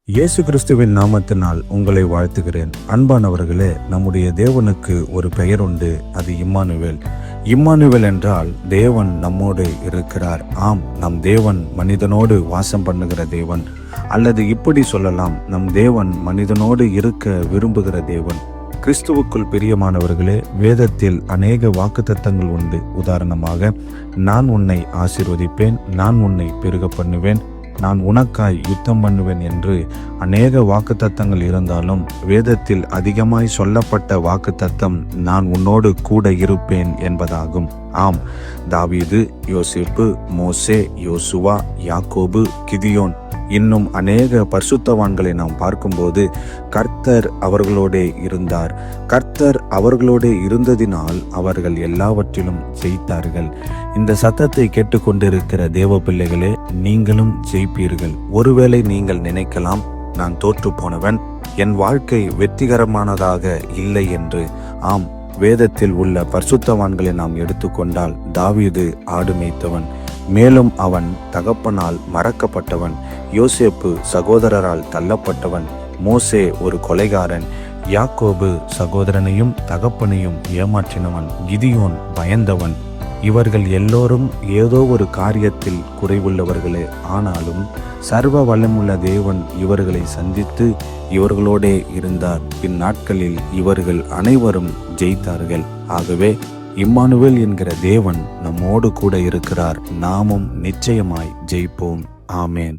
இயேசு கிறிஸ்துவின் நாமத்தினால் உங்களை வாழ்த்துகிறேன். அன்பானவர்களே, நம்முடைய தேவனுக்கு ஒரு பெயர் உண்டு, அது இம்மானுவேல். இம்மானுவேல் என்றால் தேவன் நம்மோடு இருக்கிறார். ஆம், நம் தேவன் மனிதனோடு வாசம் பண்ணுகிற தேவன், அல்லது இப்படி சொல்லலாம், நம் தேவன் மனிதனோடு இருக்க விரும்புகிற தேவன். கிறிஸ்துவுக்குள் பிரியமானவர்களே, வேதத்தில் அநேக வாக்குத்தத்தங்கள் உண்டு. உதாரணமாக, நான் உன்னை ஆசீர்வதிப்பேன், நான் உன்னை பெருக பண்ணுவேன், நான் உனக்காய் யுத்தம் பண்ணுவேன் என்று அநேக வாக்குத்தத்தங்கள் இருந்தாலும் வேதத்தில் அதிகமாய் சொல்லப்பட்ட வாக்குத்தத்தம் நான் உன்னோடு கூட இருப்பேன் என்பதாகும். ஆம், தாவீது, யோசேப்பு, மோசே, யோசுவா, யாக்கோபு, கிதியோன் இன்னும் அநேக பரிசுத்தவான்களை நாம் பார்க்கும்போது கர்த்தர் அவர்களோடே இருந்தார். கர்த்தர் அவர்களோடே இருந்ததினால் அவர்கள் எல்லாவற்றிலும் ஜெயித்தார்கள். இந்த சத்தத்தை கேட்டுக்கொண்டிருக்கிற தேவ பிள்ளைகளே, நீங்களும் ஜெயிப்பீர்கள். ஒருவேளை நீங்கள் நினைக்கலாம், நான் தோற்று போனவன், என் வாழ்க்கை வெற்றிகரமானதாக இல்லை என்று. ஆம், வேதத்தில் உள்ள பரிசுத்தவான்களை நாம் எடுத்துக்கொண்டால் தாவீது ஆடு மேய்த்தவன், மேலும் அவன் தகப்பனால் மறக்கப்பட்டவன். யோசேப்பு சகோதரரால் தள்ளப்பட்டவன். மோசே ஒரு கொலைகாரன். யாக்கோபு சகோதரனையும் தகப்பனையும் ஏமாற்றினவன். கிதியோன் பயந்தவன். இவர்கள் எல்லோரும் ஏதோ ஒரு காரியத்தில் குறைவுள்ளவர்களே. ஆனாலும் சர்வ வல்லமுள்ள தேவன் இவர்களை சந்தித்து இவர்களோடே இருந்தார். பின்னாட்களில் இவர்கள் அனைவரும் ஜெயித்தார்கள். ஆகவே இம்மானுவேல் என்கிற தேவன் நம்மோடு கூட இருக்கிறார். நாமும் நிச்சயமாய் ஜெயிப்போம். ஆமேன்.